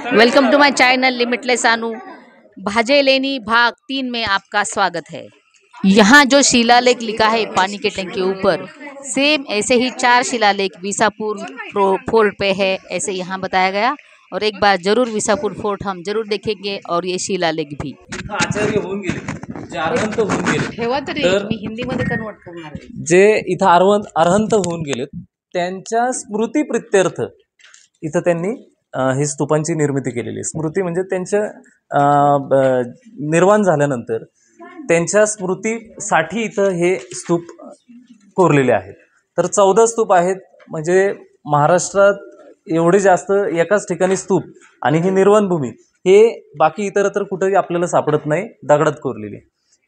Welcome to my channel limitless Anu. भाजे लेनी भाग 3 में आपका स्वागत है। यहाँ जो शिलालेख लिखा है पानी के टैंक के ऊपर, सेम ऐसे ही 4 शिलालेख विसापुर फोर्ट पे है, ऐसे यहाँ बताया गया। और एक बार जरूर विसापुर फोर्ट हम जरूर देखेंगे और ये शिलालेख भी। आचार्य होऊन गेले, जे अरहंत होऊन गेले, ठेवा तरी मी हिंदीमध्ये कन्वर्ट करणार आहे। जे इथं अरहंत होऊन गेलेत त्यांच्या स्मृती प्रित्यर्थ इथं त्यांनी ही स्तूपांची निर्मिती केलेली आहे। स्मृती म्हणजे त्यांच्या निर्वाण झाल्यानंतर त्यांच्या स्मृतीसाठी इथं हे स्तूप कोरलेले आहेत। तर 14 स्तूप आहेत, म्हणजे महाराष्ट्रात एवढे जास्त एकाच ठिकाणी स्तूप आणि ही निर्वाणभूमी हे बाकी इतरत्र कुठेही आपल्याला सापडत नाही, दगडात कोरलेली।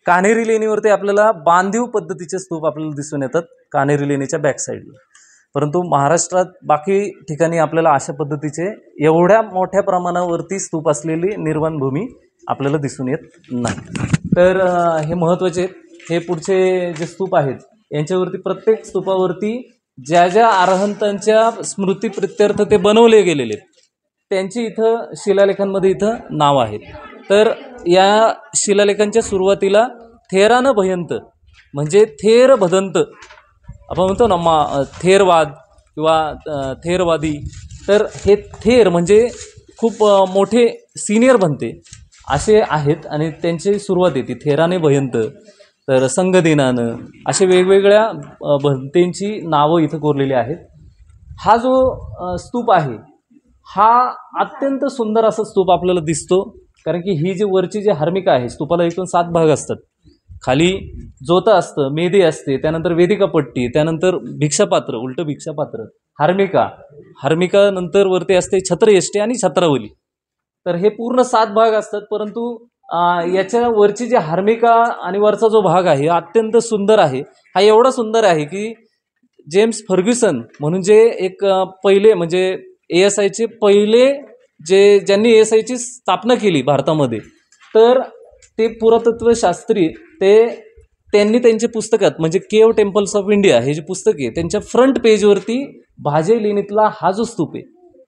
कान्हेरी लेणीवरती आपल्याला बांधीव पद्धतीचे स्तूप आपल्याला दिसून येतात कान्हेरी लेणीच्या बॅक साईडला, परंतु महाराष्ट्रात बाकी ठिकाणी आपल्याला अशा पद्धतीचे एवढ्या मोठ्या प्रमाणावरती स्तूप असलेली निर्वाणभूमी आपल्याला दिसून येत नाही। तर हे महत्त्वाचे हे पुढचे जे स्तूप आहेत यांच्यावरती प्रत्येक स्तूपावरती ज्या ज्या अरहंतांच्या स्मृती प्रित्यर्थ ते बनवले गेलेले त्यांची इथं शिलालेखांमध्ये इथं नाव आहेत। तर या शिलालेखांच्या सुरुवातीला थेरान भयंत म्हणजे थेर भदंत आपण म्हणतो ना, थेरवाद किंवा थेरवादी, तर हे थेर म्हणजे खूप मोठे सिनियर बनते असे आहेत आणि त्यांची सुरुवात येते थेराने भयंत, तर संगदिनानं असे वेगवेगळ्या भंतेंची नावं इथं कोरलेली आहेत। हा जो स्तूप आहे हा अत्यंत सुंदर असा स्तूप आपल्याला दिसतो, कारण की ही जी वरची जी हार्मिका आहे, स्तूपाला एकूण 7 भाग असतात। खाली जोतं असतं, मेदी असते, त्यानंतर वेदिका पट्टी, त्यानंतर भिक्षापात्र, उलटं भिक्षापात्र, हार्मिका नंतर वरती असते छत्रयष्टी आणि छत्रावली। तर हे पूर्ण 7 भाग असतात, परंतु याच्या वरची जी हार्मिका आणि वरचा जो भाग आहे अत्यंत सुंदर आहे। हा एवढा सुंदर आहे की जेम्स फर्ग्युसन म्हणून जे एक पहिले म्हणजे ASIचे पहिले ज्यांनी ASIची स्थापना केली भारतामध्ये, तर ते पुरातत्वशास्त्री त्यांनी त्यांच्या पुस्तकात म्हणजे केव टेम्पल्स ऑफ इंडिया हे जे पुस्तक आहे त्यांच्या फ्रंट पेजवरती भाजे लेणीतला हा जो स्तूप आहे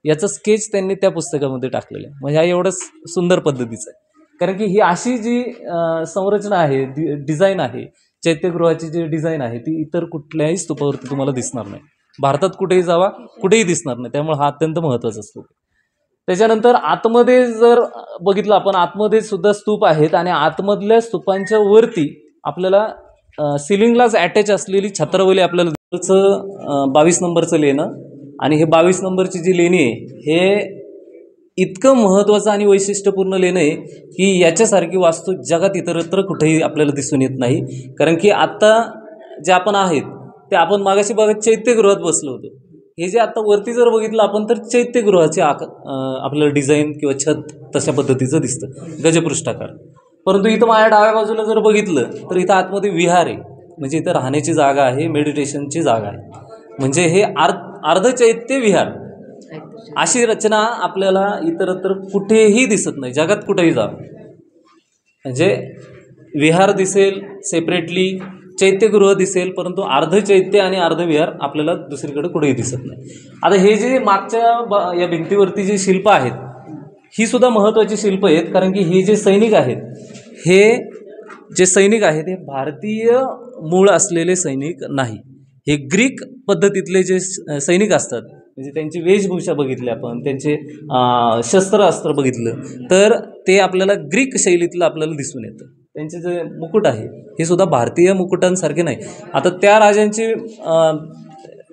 याचा स्केच त्यांनी त्या पुस्तकामध्ये टाकलेला आहे। म्हणजे हा एवढं सुंदर पद्धतीचं आहे, कारण की ही अशी जी संरचना आहे, डिझाईन आहे, चैत्यगृहाची जी डिझाईन आहे ती इतर कुठल्याही स्तूपावरती तुम्हाला दिसणार नाही। भारतात कुठेही जावा कुठेही दिसणार नाही, त्यामुळे हा अत्यंत महत्त्वाचा स्तूप आहे। त्याच्यानंतर आतमध्ये जर बघितलं आपण, आतमध्ये सुद्धा स्तूप आहेत आणि आतमधल्या स्तूपांच्या वरती आपल्याला सिलिंगलाच अटॅच असलेली छत्रवली आपल्याला 22 नंबरचं लेणं, आणि हे 22 नंबरची जी लेणी आहे हे इतकं महत्त्वाचं आणि वैशिष्ट्यपूर्ण लेणं आहे की याच्यासारखी वास्तू जगात इतरत्र कुठेही आपल्याला दिसून येत नाही। कारण की आत्ता जे आपण आहेत ते आपण मागाशी बघत चैत्यगृहात बसलो होतो, हे जे आता वरती जर बघितलं आपण तर चैत्यगृहाचे आपल्याला डिझाईन किंवा छत तशा पद्धतीचं दिसतं, गजपृष्ठाकार। परंतु इथं माझ्या डाव्या बाजूला जर बघितलं तर इथं आतमध्ये विहार आहे, म्हणजे इथं राहण्याची जागा आहे, मेडिटेशनची जागा आहे, म्हणजे हे अर्धचैत्य विहार। अशी रचना आपल्याला इतरत्र कुठेही दिसत नाही, जगात कुठेही जा, म्हणजे विहार दिसेल सेपरेटली, चैत्यगृह दिसेल, परंतु अर्धचैत्य आणि अर्धविहार आपल्याला दुसरीकडे कुठेही दिसत नाही। आता हे जे मागच्या या भिंतीवरती जी शिल्प आहेत ही सुद्धा महत्त्वाची शिल्प आहेत, कारण की हे जे सैनिक आहेत हे भारतीय मूळ असलेले सैनिक नाही, हे ग्रीक पद्धतीतले जे सैनिक असतात, म्हणजे त्यांची वेशभूषा बघितली आपण, त्यांचे शस्त्रास्त्र बघितलं तर ते आपल्याला ग्रीक शैलीतलं आपल्याला दिसून येतं। त्यांचे जे मुकुट आहे हे सुद्धा भारतीय मुकुटांसारखे नाही। आता त्या राजांची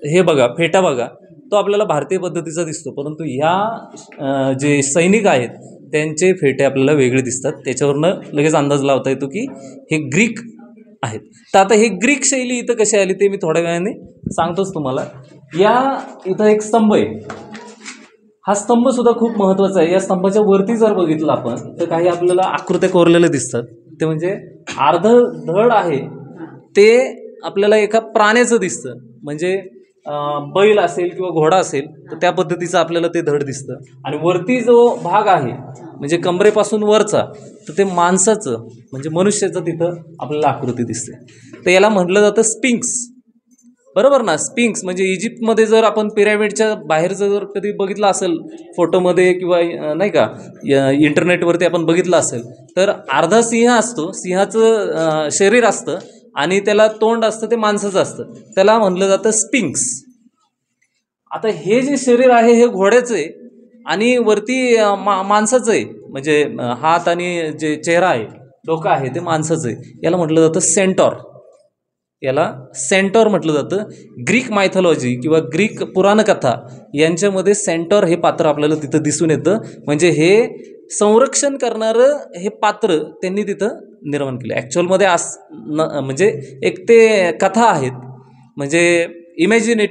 हे बघा, फेटा बघा, तो आपल्याला भारतीय पद्धतीचा दिसतो, परंतु ह्या जे सैनिक आहेत त्यांचे फेटे आपल्याला वेगळे दिसतात, त्याच्यावरनं लगेच अंदाज लावता येतो की हे ग्रीक आहेत। तर आता हे ग्रीक शैली इथं कशी आली ते मी थोड्या वेळाने सांगतोच तुम्हाला। इथं एक स्तंभ आहे, हा स्तंभ सुद्धा खूप महत्त्वाचा आहे। या स्तंभाच्या वरती जर बघितलं आपण तर काही आपल्याला आकृत्या कोरलेल्या दिसतात, ते म्हणजे अर्ध धड आहे ते आपल्याला एका प्राण्याचं दिसतं, म्हणजे बैल असेल किंवा घोडा असेल तर त्या पद्धतीचं आपल्याला ते धड दिसतं, आणि वरती जो भाग आहे म्हणजे कमरेपासून वरचा तर ते माणसाचं म्हणजे मनुष्याचं तिथं आपल्याला आकृती दिसते। तर याला म्हटलं जातं स्पिंक्स। बरोबर ना. स्पिंक्स म्हणजे इजिप्तमध्ये जर आपण पिरॅमिडच्या बाहेरचं जर कधी बघितलं असेल फोटोमध्ये किंवा नाही का इंटरनेटवरती आपण बघितलं असेल, तर अर्धा सिंह असतो, सिंहाचं शरीर असतं आणि त्याला तोंड असतं, ते माणसाचं असतं, त्याला म्हणलं जातं स्पिंक्स. आता हे जे शरीर आहे हे घोड्याचं आहे आणि वरती माणसाचं आहे, म्हणजे हात आणि जे चेहरा आहे, डोकं आहे, ते माणसाचं आहे. याला म्हटलं जातं सेंटॉर. याला सेंटॉर म्हटलं जातं. ग्रीक मायथॉलॉजी किंवा ग्रीक पुराणकथा यांच्यामध्ये सेंटॉर हे पात्र आपल्याला तिथं दिसून येतं. म्हणजे हे संरक्षण करणारं हे पात्र त्यांनी तिथं निर्माण केलं. ॲक्च्युअलमध्ये म्हणजे एक ते कथा आहेत, म्हणजे इमॅजिनरी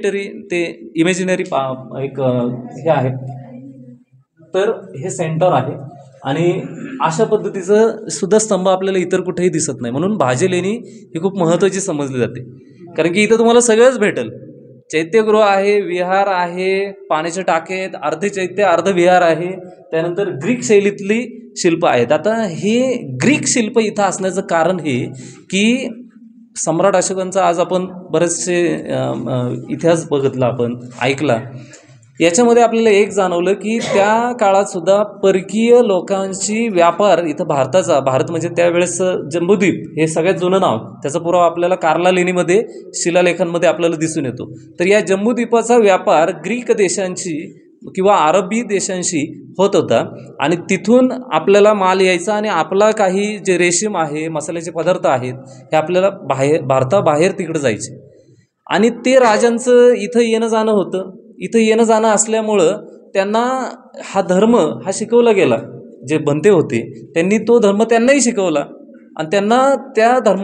एक हे आहे. तर हे सेंटर आहे आणि अशा पद्धतीचं सुद्धा स्तंभ आपल्याला इतर कुठेही दिसत नाही. म्हणून भाजे लेणी ही खूप महत्त्वाची समजली जाते, कारण की इथं तुम्हाला सगळंच भेटेल. चैत्यगृह आहे, विहार आहे, पाण्याचे टाके आहेत, अर्धे चैत्य अर्ध विहार आहे, त्यानंतर ग्रीक शैलीतली शिल्प आहेत. आता हे ग्रीक शिल्प इथं असण्याचं कारण हे की सम्राट अशोकांचा आज आपण बरेचसे इतिहास बघितला, आपण ऐकला. याच्यामध्ये आपल्याला एक जाणवलं की त्या काळात सुद्धा परकीय लोकांशी व्यापार इथं भारत म्हणजे त्यावेळेस जम्बूद्वीप हे सगळ्यात जुनं नाव, त्याचा पुरावा आपल्याला कार्ला लेणीमध्ये शिलालेखांमध्ये आपल्याला दिसून येतो. तर या जम्बूद्वीपाचा व्यापार ग्रीक देशांशी किंवा अरबी देशांशी होत होता आणि तिथून आपल्याला माल यायचा आणि आपला काही जे रेशीम आहे, मसाल्याचे पदार्थ आहेत, हे आपल्याला भारताबाहेर तिकडं जायचे आणि ते राजांचं इथं येणं जाणं होतं. इथं येणं जाणं असल्यामुळं त्यांना हा धर्म हा शिकवला गेला. जे बनते होते त्यांनी तो धर्म त्यांनाही शिकवला आणि त्यांना त्या धर्म